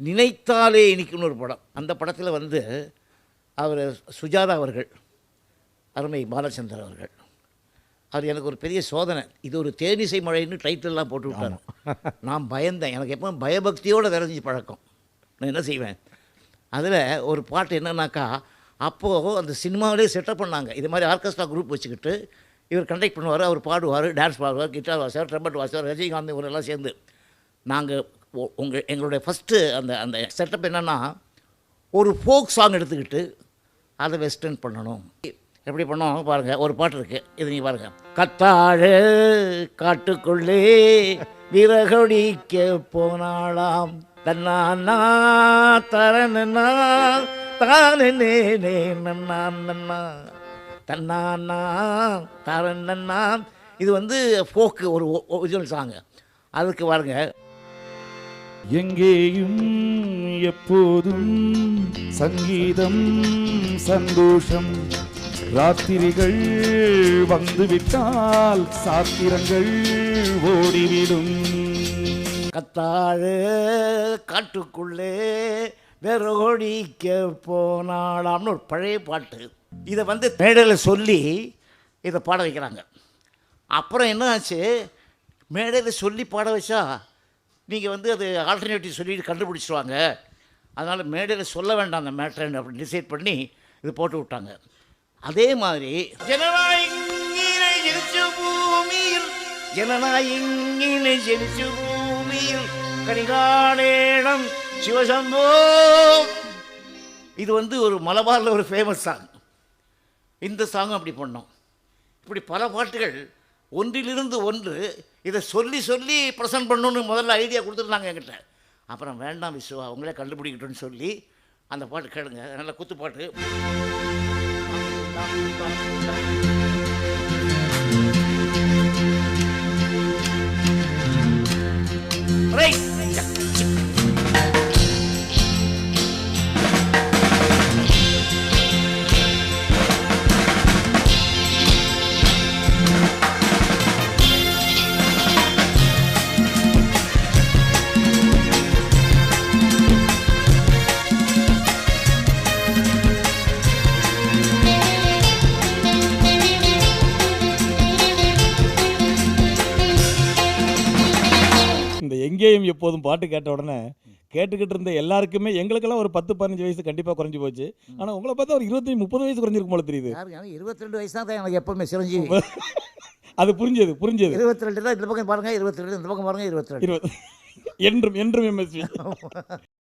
நினைத்தாலே இனிக்குன்னு ஒரு படம். அந்த படத்தில் வந்து அவர் சுஜாதா அவர்கள், அருமை பாலச்சந்தர் அவர்கள், அவர் எனக்கு ஒரு பெரிய சோதனை. இது ஒரு தேனிசை மழைன்னு டைட்டில்லாம் போட்டு விட்டாங்க. நான் பயந்தேன். எனக்கு எப்போ பயபக்தியோடு விரைஞ்சி பழக்கம். நான் என்ன செய்வேன், அதில் ஒரு பாட்டு என்னன்னாக்கா, அப்போது அந்த சினிமாவிலே செட்டப் பண்ணாங்க. இது மாதிரி ஆர்கெஸ்ட்ரா குரூப் வச்சுக்கிட்டு இவர் கண்டக்ட் பண்ணுவார், அவர் பாடுவார், டான்ஸ் பாடுவார், கிட்டார் வாசிவார், ட்ரம்பட் வாசிவார், ரஜினிகாந்த் இவரெல்லாம் சேர்ந்து. நாங்கள் எங்களுடைய ஃபஸ்ட்டு அந்த அந்த செட்டப் என்னென்னா, ஒரு ஃபோக் சாங் எடுத்துக்கிட்டு அதை வெஸ்டர்ன் பண்ணணும். எப்படி பண்ணோம் பாருங்கள், ஒரு பாட்டு இருக்குது, இது நீங்கள் பாருங்கள். கத்தாழ காட்டுக்குள்ளே விறகொடிக்க போனாலாம், தன்னா தரனா தானே நன்னா நன்னா தன்னா தரன்னா. இது வந்து ஃபோக்கு ஒரு ஒரிஜினல் சாங்கு. அதுக்கு பாருங்க, எங்கேயும் எப்போதும் சங்கீதம் சந்தோஷம், ராத்திரிகள் வந்துவிட்டால் சாத்திரங்கள் ஓடிவிடும். கத்தாழு காட்டுக்குள்ளே வெறோடிக்க போனாலாம்னு ஒரு பழைய பாட்டு. இதை வந்து மேடையில் சொல்லி இதை பாட வைக்கிறாங்க. அப்புறம் என்ன ஆச்சு, மேடையில் சொல்லி பாட வச்சா நீங்கள் வந்து அது ஆல்டர்னேட்டிவ் சொல்லிட்டு கண்டுபிடிச்சிடுவாங்க, அதனால் மேடையில் சொல்ல வேண்டாம் அந்த மேட்ரன் அப்படின்னு டிசைட் பண்ணி இது போட்டு விட்டாங்க. அதே மாதிரி ஜனநாயகினை ஜெனிச்சு பூமியில், ஜனநாயகினை ஜெனிச்சு பூமியில் கரிகாலேடம் சிவசம்போ. இது வந்து ஒரு மலபாரில் ஒரு ஃபேமஸ் சாங். இந்த சாங் அப்படி பண்ணோம். இப்படி பல பாட்டுகள் ஒன்றிலிருந்து ஒன்று இதை சொல்லி சொல்லி ப்ரெசென்ட் பண்ணணுன்னு முதல்ல ஐடியா கொடுத்துருந்தாங்க என்கிட்ட. அப்புறம் வேண்டாம் விசுவா, அவங்களே கண்டுபிடிக்கட்டும்னு சொல்லி அந்த பாட்டு கேளுங்க, நல்ல குத்து பாட்டு. இந்த எங்கேயும் எப்போதும் பாட்டு கேட்ட உடனே கேட்டுக்கிட்டு இருந்த எல்லாருக்குமே, எங்களுக்கெல்லாம் ஒரு 10-15 வயசு கண்டிப்பாக குறைஞ்சி போச்சு. ஆனால் உங்களை பார்த்தா ஒரு 25-30 வயசு குறைஞ்சிருக்கும் போல தெரியுது. 22 வயசு தான் எனக்கு எப்பவுமே சிரஞ்சீவி. அது புரிஞ்சது 22 தான். இந்த பக்கம் பாருங்கள் 22, இந்த பக்கம் பாருங்கள் 22. என்றும் என்றும் எம்எஸ்வி.